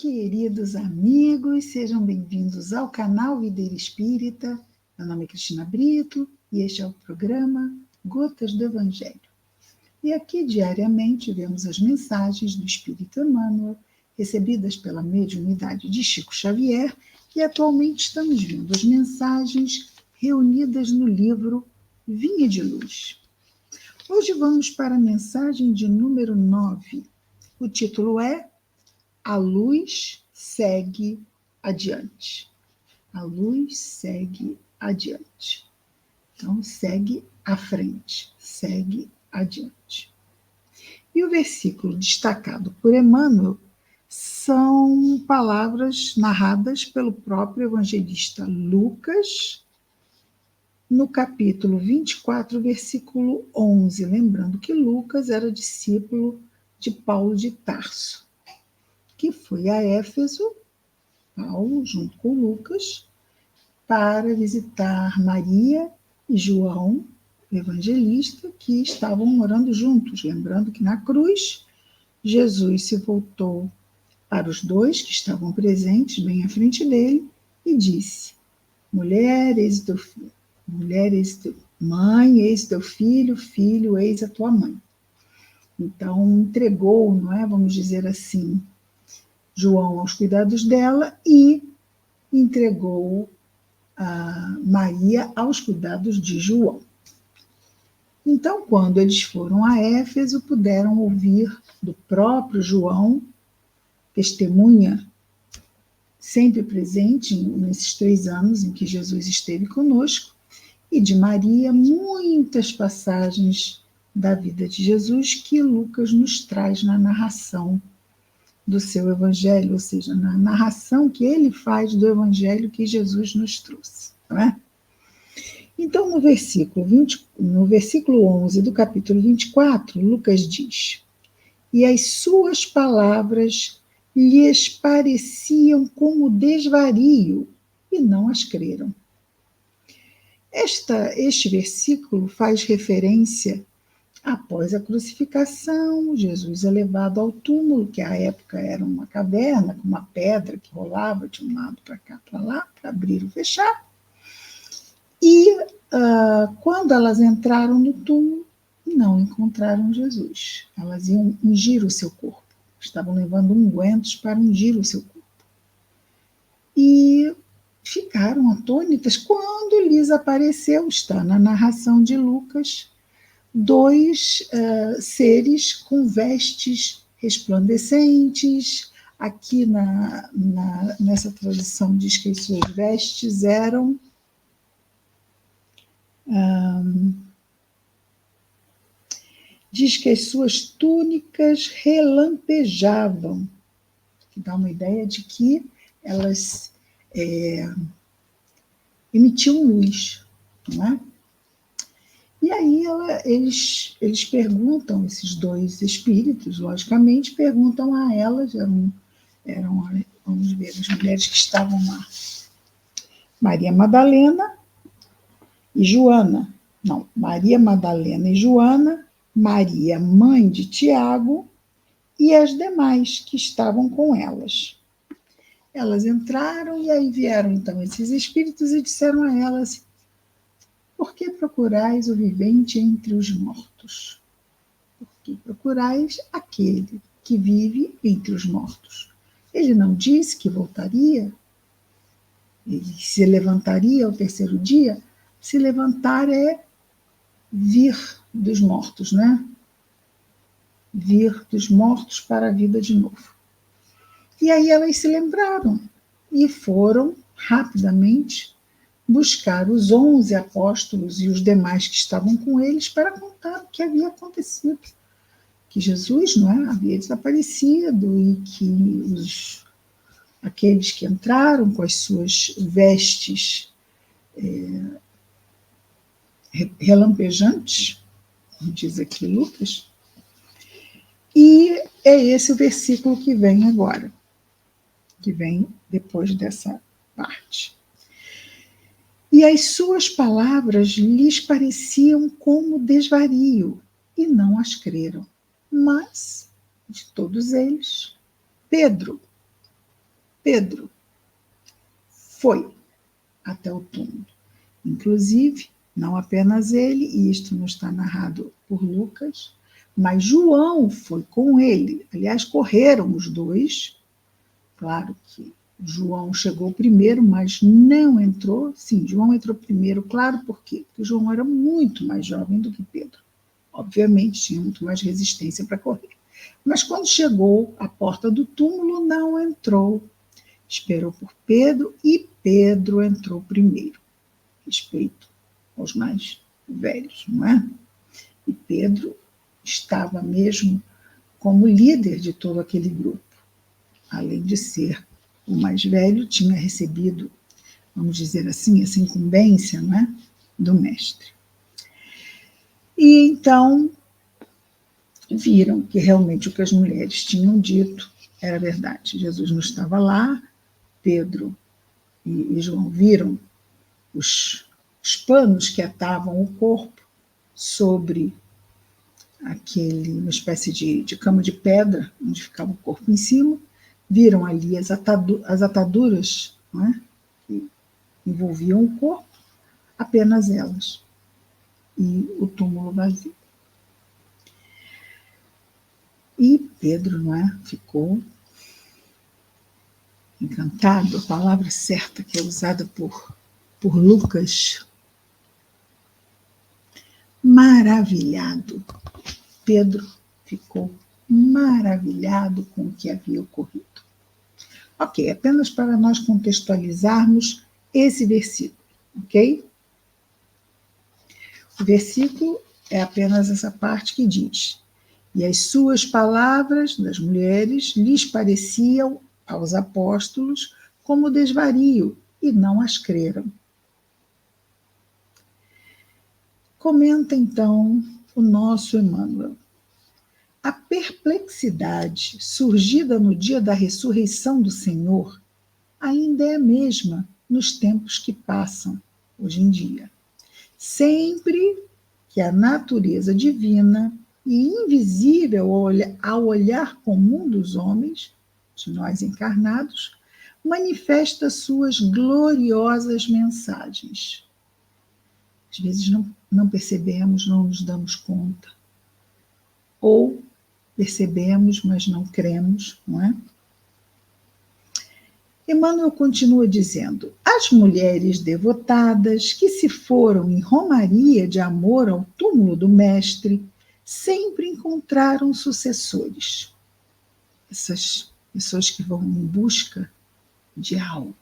Queridos amigos, sejam bem-vindos ao canal Videira Espírita. Meu nome é Cristina Brito e este é o programa Gotas do Evangelho. E aqui diariamente vemos as mensagens do Espírito Emmanuel, recebidas pela mediunidade de Chico Xavier, e atualmente estamos vendo as mensagens reunidas no livro Vinha de Luz. Hoje vamos para a mensagem de número 9. O título é A Luz Segue Adiante. A luz segue adiante. Então, segue à frente, segue adiante. E o versículo destacado por Emmanuel são palavras narradas pelo próprio evangelista Lucas, no capítulo 24, versículo 11. Lembrando que Lucas era discípulo de Paulo de Tarso, que foi a Éfeso, Paulo, junto com Lucas, para visitar Maria e João, o evangelista, que estavam morando juntos. Lembrando que na cruz, Jesus se voltou para os dois que estavam presentes, bem à frente dele, e disse: mulher, eis teu filho. Mulher, eis teu mãe, eis teu filho. Filho, eis a tua mãe. Então, entregou, não é? Vamos dizer assim, João aos cuidados dela e entregou a Maria aos cuidados de João. Então, quando eles foram a Éfeso, puderam ouvir do próprio João, testemunha sempre presente nesses 3 anos em que Jesus esteve conosco, e de Maria, muitas passagens da vida de Jesus que Lucas nos traz na narração do seu evangelho, ou seja, na narração que ele faz do evangelho que Jesus nos trouxe, não é? Então, no versículo 11 do capítulo 24, Lucas diz: e as suas palavras lhes pareciam como desvario, e não as creram. Este versículo faz referência após a crucificação. Jesus é levado ao túmulo, que à época era uma caverna, com uma pedra que rolava de um lado para cá, para lá, para abrir ou fechar. E quando elas entraram no túmulo, não encontraram Jesus. Elas iam ungir o seu corpo. Estavam levando ungüentos para ungir o seu corpo. E ficaram atônitas quando lhes apareceu, está na narração de Lucas, 2 seres com vestes resplandecentes. Aqui nessa tradução diz que as suas vestes eram diz que as suas túnicas relampejavam, que dá uma ideia de que elas emitiam luz, não é? E aí eles perguntam, esses 2 espíritos, logicamente, perguntam a elas, eram, vamos ver, as mulheres que estavam lá, Maria Madalena e Joana. Não, Maria Madalena e Joana, Maria, mãe de Tiago, e as demais que estavam com elas. Elas entraram e aí vieram então esses espíritos e disseram a elas: por que procurais o vivente entre os mortos? Por que procurais aquele que vive entre os mortos? Ele não disse que voltaria? Ele se levantaria ao 3º dia? Se levantar é vir dos mortos, né? Vir dos mortos para a vida de novo. E aí elas se lembraram e foram rapidamente buscar os 11 apóstolos e os demais que estavam com eles para contar o que havia acontecido. Que Jesus, não é, havia desaparecido e que aqueles que entraram com as suas vestes relampejantes, como diz aqui Lucas, e é esse o versículo que vem agora, que vem depois dessa parte. E as suas palavras lhes pareciam como desvario, e não as creram. Mas, de todos eles, Pedro, Pedro foi até o túmulo. Inclusive, não apenas ele, e isto não está narrado por Lucas, mas João foi com ele. Aliás, correram os dois. Claro que João chegou primeiro, mas não entrou. Sim, João entrou primeiro, claro, por quê? Porque João era muito mais jovem do que Pedro. Obviamente, tinha muito mais resistência para correr. Mas quando chegou à porta do túmulo, não entrou. Esperou por Pedro e Pedro entrou primeiro. Respeito aos mais velhos, não é? E Pedro estava mesmo como líder de todo aquele grupo. Além de ser o mais velho, tinha recebido, vamos dizer assim, essa incumbência, não é? Do mestre. E então viram que realmente o que as mulheres tinham dito era verdade. Jesus não estava lá, Pedro e João viram os panos que atavam o corpo sobre uma espécie de cama de pedra, onde ficava o corpo em cima, viram ali as ataduras, não é? Que envolviam o corpo, apenas elas, e o túmulo vazio. E Pedro, não é? Ficou encantado, a palavra certa que é usada por Lucas, maravilhado. Pedro ficou maravilhado com o que havia ocorrido. Ok, apenas para nós contextualizarmos esse versículo, ok? O versículo é apenas essa parte que diz: e as suas palavras das mulheres lhes pareciam aos apóstolos como desvario, e não as creram. Comenta então o nosso Emmanuel. A perplexidade surgida no dia da ressurreição do Senhor ainda é a mesma nos tempos que passam hoje em dia. Sempre que a natureza divina e invisível ao olhar comum dos homens, de nós encarnados, manifesta suas gloriosas mensagens. Às vezes não percebemos, não nos damos conta. Ou percebemos, mas não cremos, não é? Emmanuel continua dizendo: as mulheres devotadas que se foram em romaria de amor ao túmulo do mestre sempre encontraram sucessores. Essas pessoas que vão em busca de algo,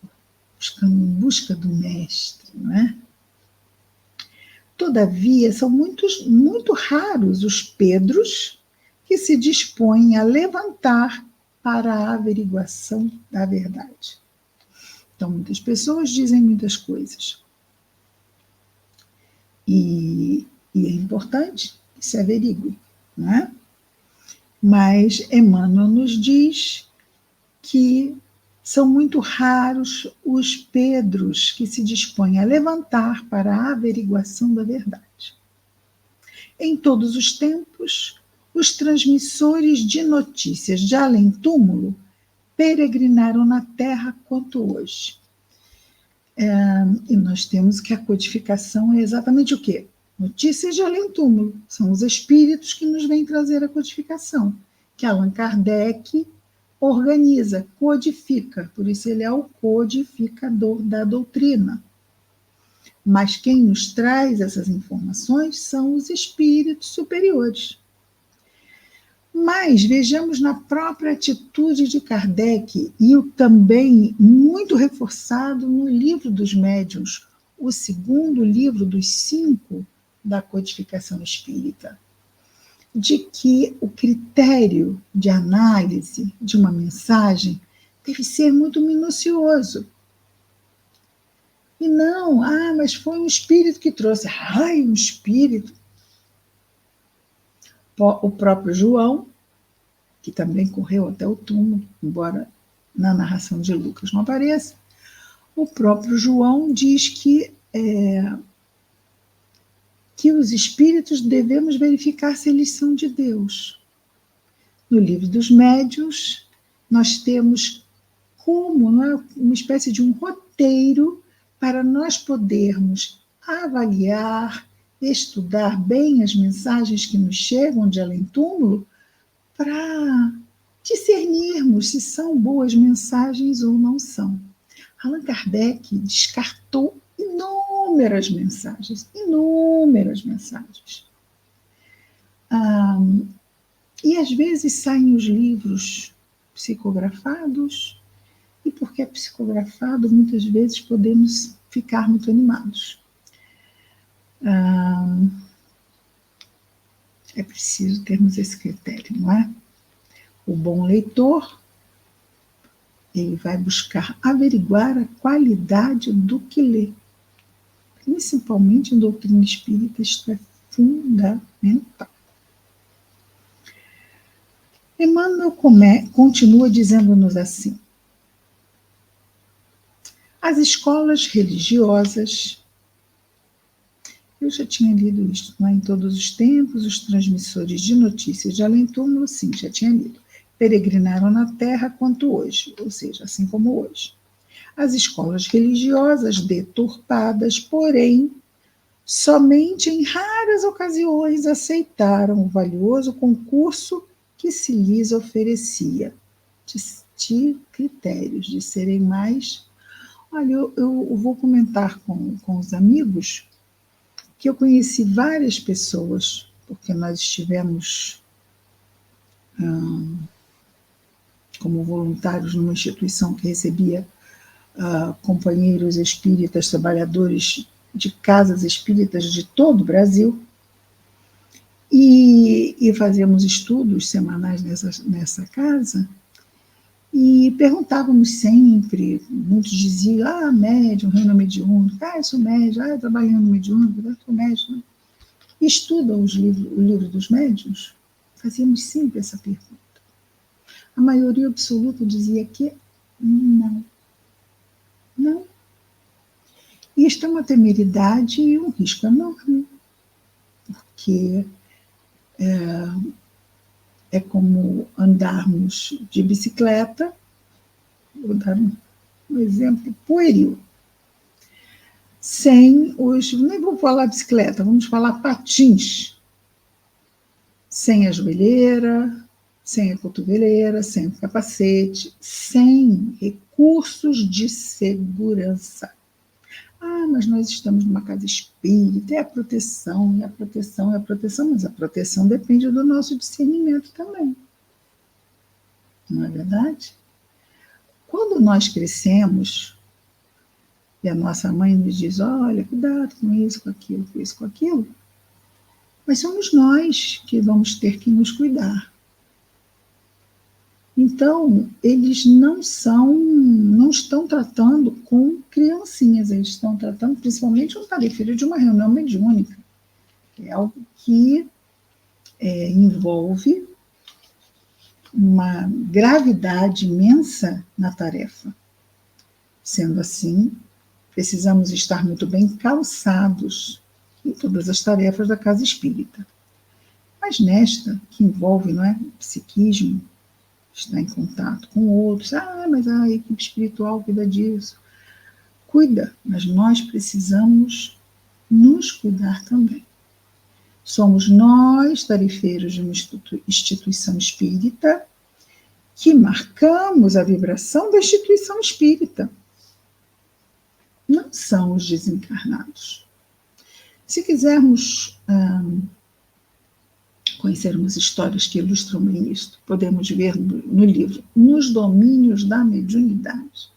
buscando em busca do mestre, não é? Todavia, são muito raros os Pedros que se dispõem a levantar para a averiguação da verdade. Então, muitas pessoas dizem muitas coisas. E é importante que se averigue, não é? Mas Emmanuel nos diz que são muito raros os Pedros que se dispõem a levantar para a averiguação da verdade. Em todos os tempos, os transmissores de notícias de além-túmulo peregrinaram na Terra quanto hoje. E nós temos que a codificação é exatamente o quê? Notícias de além-túmulo. São os espíritos que nos vêm trazer a codificação, que Allan Kardec organiza, codifica, por isso ele é o codificador da doutrina. Mas quem nos traz essas informações são os espíritos superiores. Mas vejamos na própria atitude de Kardec, e o também muito reforçado no Livro dos Médiuns, o segundo livro dos 5 da codificação espírita, de que o critério de análise de uma mensagem deve ser muito minucioso. E não, mas foi um espírito que trouxe. Um espírito. O próprio João, que também correu até o túmulo, embora na narração de Lucas não apareça, o próprio João diz que os espíritos devemos verificar se eles são de Deus. No Livro dos Médiuns, nós temos rumo, não é? Uma espécie de um roteiro para nós podermos avaliar, estudar bem as mensagens que nos chegam de além-túmulo, para discernirmos se são boas mensagens ou não são. Allan Kardec descartou inúmeras mensagens, inúmeras mensagens. E às vezes saem os livros psicografados, e porque é psicografado, muitas vezes podemos ficar muito animados. É preciso termos esse critério, não é? O bom leitor, ele vai buscar averiguar a qualidade do que lê. Principalmente em doutrina espírita, isto é fundamental. Emmanuel continua dizendo-nos assim: as escolas religiosas, eu já tinha lido isto, não é? Em todos os tempos, os transmissores de notícias de além-túmulo, sim, já tinha lido, peregrinaram na Terra quanto hoje, ou seja, assim como hoje. As escolas religiosas deturpadas, porém, somente em raras ocasiões aceitaram o valioso concurso que se lhes oferecia, de critérios, de serem mais... Olha, eu vou comentar com os amigos que eu conheci várias pessoas, porque nós estivemos como voluntários numa instituição que recebia companheiros espíritas, trabalhadores de casas espíritas de todo o Brasil, e fazíamos estudos semanais nessa casa, e perguntávamos sempre, muitos diziam, médium, reino mediúnico, eu sou médium, eu trabalho no mediúnico, eu sou médium. Estudam o livro dos médiuns? Fazíamos sempre essa pergunta. A maioria absoluta dizia que não. Não. E isto é uma temeridade e um risco enorme, porque é como andarmos de bicicleta, vou dar um exemplo pueril, sem os... Nem vou falar bicicleta, vamos falar patins. Sem a joelheira, sem a cotoveleira, sem o capacete, sem recursos de segurança. Mas nós estamos numa casa espírita, é a proteção, é a proteção, é a proteção, mas a proteção depende do nosso discernimento também. Não é verdade? Quando nós crescemos, e a nossa mãe nos diz, olha, cuidado com isso, com aquilo, com isso, com aquilo, mas somos nós que vamos ter que nos cuidar. Então, eles não estão tratando com criancinhas, eles estão tratando principalmente um tarefeiro de uma reunião mediúnica. É algo que envolve uma gravidade imensa na tarefa. Sendo assim, precisamos estar muito bem calçados em todas as tarefas da casa espírita. Mas nesta, que envolve, não é, psiquismo, está em contato com outros, mas a equipe espiritual cuida disso. Cuida, mas nós precisamos nos cuidar também. Somos nós, tarefeiros de uma instituição espírita, que marcamos a vibração da instituição espírita. Não são os desencarnados. Se quisermos conhecer umas histórias que ilustram bem isto, podemos ver no livro Nos Domínios da Mediunidade,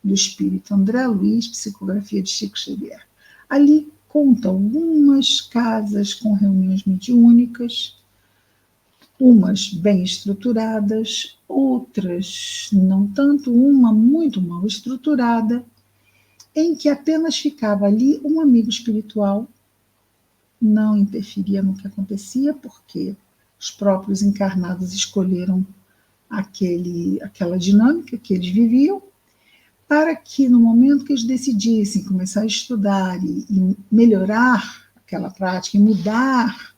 do espírito André Luiz, psicografia de Chico Xavier. Ali conta algumas casas com reuniões mediúnicas, umas bem estruturadas, outras não tanto, uma muito mal estruturada, em que apenas ficava ali um amigo espiritual, não interferia no que acontecia, porque os próprios encarnados escolheram aquela dinâmica que eles viviam, para que no momento que eles decidissem começar a estudar e melhorar aquela prática, e mudar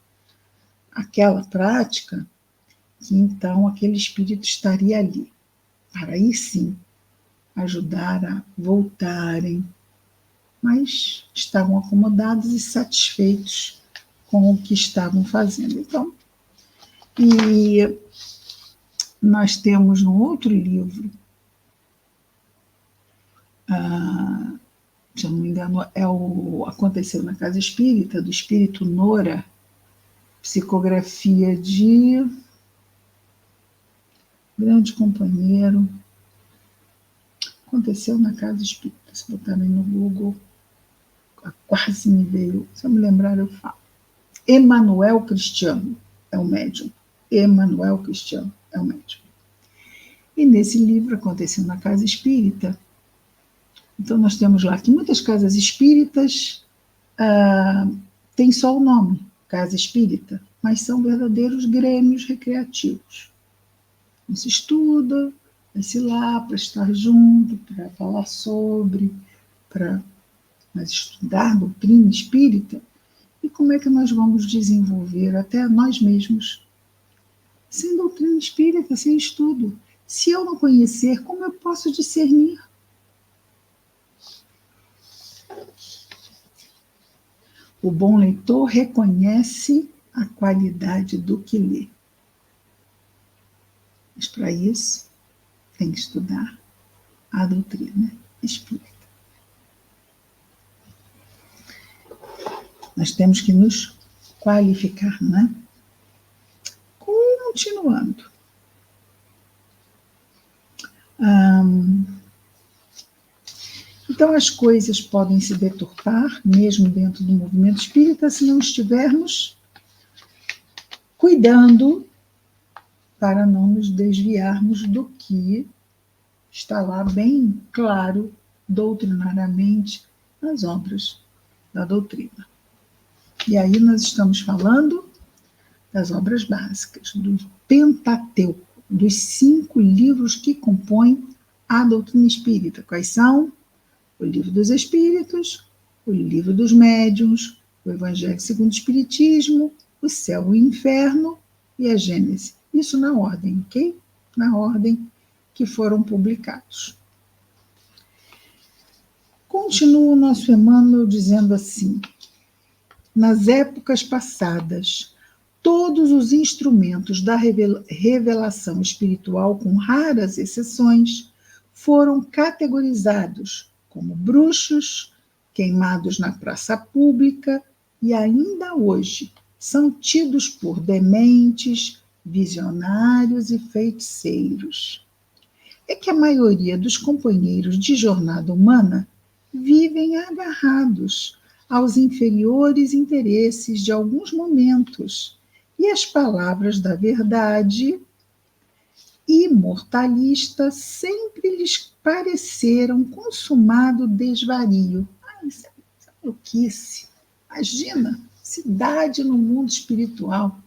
aquela prática, que então aquele espírito estaria ali, para aí sim ajudar a voltarem, mas estavam acomodados e satisfeitos com o que estavam fazendo. Então, e nós temos no outro livro, se eu não me engano, é o Aconteceu na Casa Espírita, do Espírito Nora, psicografia de grande companheiro. Aconteceu na Casa Espírita, se botarem no Google, quase me veio, se eu me lembrar eu falo. Emanuel Cristiano é o médium. Emanuel Cristiano é o médium. E nesse livro, Aconteceu na Casa Espírita, então nós temos lá que muitas casas espíritas têm só o nome, Casa Espírita, mas são verdadeiros grêmios recreativos. Não se estuda, vai-se lá para estar junto, para falar sobre, mas estudar doutrina espírita. E como é que nós vamos desenvolver até nós mesmos? Sem doutrina espírita, sem estudo. Se eu não conhecer, como eu posso discernir? O bom leitor reconhece a qualidade do que lê. Mas para isso, tem que estudar a doutrina espírita. Nós temos que nos qualificar, não é? Continuando. Então, as coisas podem se deturpar, mesmo dentro do movimento espírita, se não estivermos cuidando para não nos desviarmos do que está lá bem claro, doutrinariamente, nas obras da doutrina. E aí nós estamos falando das obras básicas, do Pentateuco, dos 5 livros que compõem a doutrina espírita. Quais são? O Livro dos Espíritos, o Livro dos Médiuns, o Evangelho segundo o Espiritismo, o Céu e o Inferno e a Gênese. Isso na ordem, ok? Na ordem que foram publicados. Continua o nosso Emmanuel dizendo assim: nas épocas passadas, todos os instrumentos da revelação espiritual, com raras exceções, foram categorizados como bruxos, queimados na praça pública e ainda hoje são tidos por dementes, visionários e feiticeiros. É que a maioria dos companheiros de jornada humana vivem agarrados aos inferiores interesses de alguns momentos, e as palavras da verdade imortalista sempre lhes pareceram consumado desvario. Isso é maluquice. Imagina, cidade no mundo espiritual,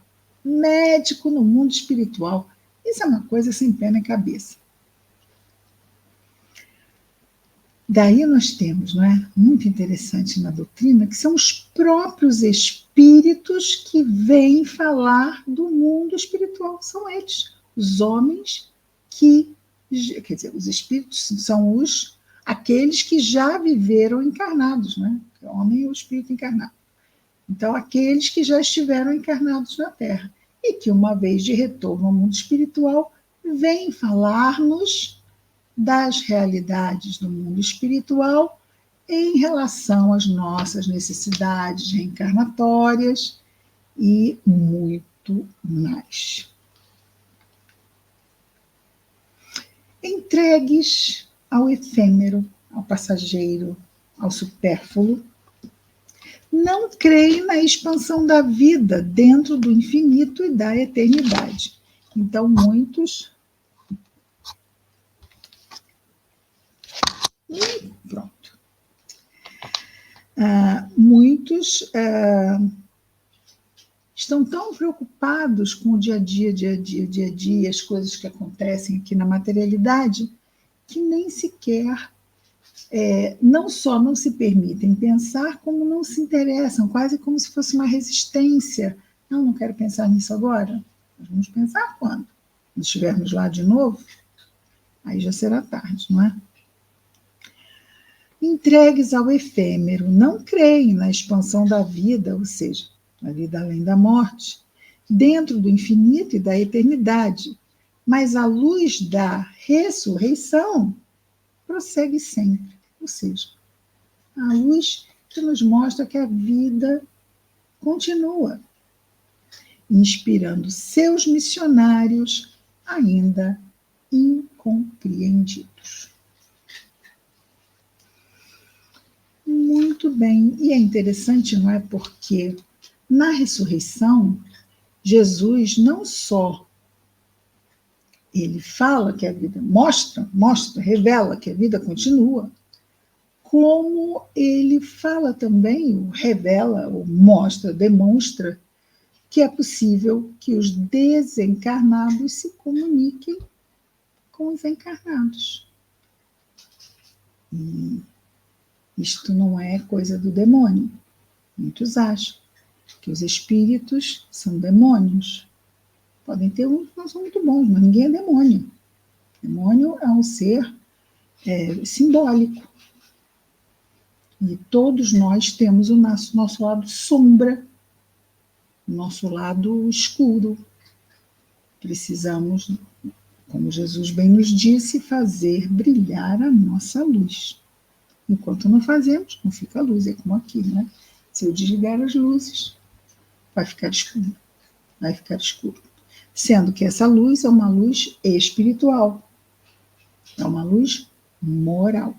médico no mundo espiritual. Isso é uma coisa sem pé nem cabeça. Daí nós temos, não é, muito interessante na doutrina, que são os próprios espíritos que vêm falar do mundo espiritual. São eles, os homens que, quer dizer, os espíritos são aqueles que já viveram encarnados, né? O homem é o espírito encarnado. Então, aqueles que já estiveram encarnados na Terra e que, uma vez de retorno ao mundo espiritual, vêm falar-nos das realidades do mundo espiritual em relação às nossas necessidades reencarnatórias e muito mais. Entregues ao efêmero, ao passageiro, ao supérfluo, não creem na expansão da vida dentro do infinito e da eternidade. Então, muitos... Pronto. Muitos estão tão preocupados com o dia a dia, as coisas que acontecem aqui na materialidade, que nem sequer, não só não se permitem pensar, como não se interessam, quase como se fosse uma resistência. Não quero pensar nisso agora. Nós vamos pensar quando? Quando estivermos lá de novo, aí já será tarde, não é? entregues ao efêmero, não creem na expansão da vida, ou seja, na vida além da morte, dentro do infinito e da eternidade, mas a luz da ressurreição prossegue sempre, ou seja, a luz que nos mostra que a vida continua, inspirando seus missionários ainda incompreendidos. Muito bem, e é interessante, não é? Porque na ressurreição, Jesus não só ele fala que a vida mostra, revela que a vida continua, como ele fala também, revela, ou mostra, demonstra que é possível que os desencarnados se comuniquem com os encarnados. E isto não é coisa do demônio. Muitos acham que os espíritos são demônios. Podem ter uns que não são muito bons, mas ninguém é demônio. Demônio é um ser simbólico. E todos nós temos o nosso lado sombra, o nosso lado escuro. Precisamos, como Jesus bem nos disse, fazer brilhar a nossa luz. Enquanto não fazemos, não fica a luz. É como aqui, né? Se eu desligar as luzes, vai ficar escuro. Vai ficar escuro. Sendo que essa luz é uma luz espiritual. É uma luz moral.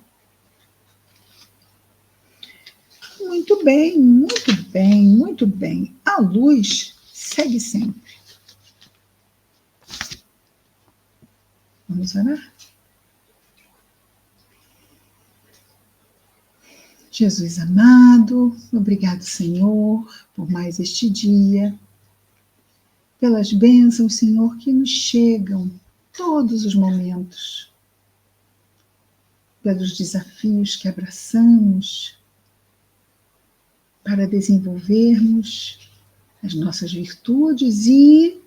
Muito bem, muito bem, muito bem. A luz segue sempre. Vamos orar? Jesus amado, obrigado, Senhor, por mais este dia, pelas bênçãos, Senhor, que nos chegam todos os momentos, pelos desafios que abraçamos para desenvolvermos as nossas virtudes e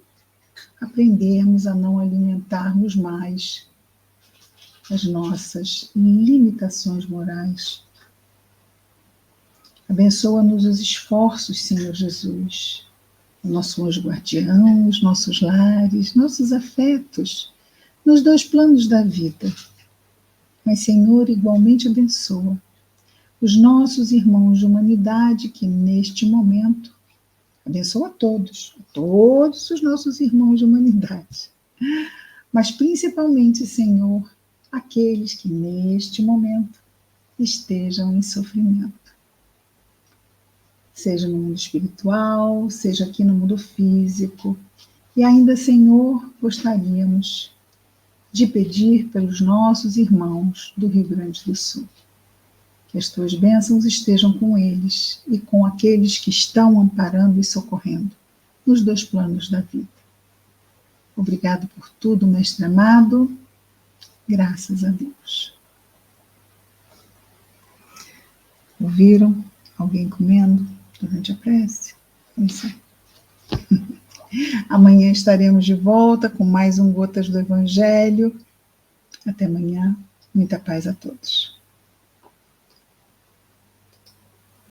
aprendermos a não alimentarmos mais as nossas limitações morais. Abençoa-nos os esforços, Senhor Jesus, o nosso anjo guardião, os nossos lares, nossos afetos, nos dois planos da vida. Mas, Senhor, igualmente abençoa os nossos irmãos de humanidade que, neste momento, abençoa todos os nossos irmãos de humanidade. Mas, principalmente, Senhor, aqueles que, neste momento, estejam em sofrimento. Seja no mundo espiritual, seja aqui no mundo físico. E ainda, Senhor, gostaríamos de pedir pelos nossos irmãos do Rio Grande do Sul. Que as tuas bênçãos estejam com eles e com aqueles que estão amparando e socorrendo nos dois planos da vida. Obrigado por tudo, Mestre amado. Graças a Deus. Ouviram alguém comendo durante a prece? Isso é. Amanhã estaremos de volta com mais um Gotas do Evangelho. Até amanhã. Muita paz a todos.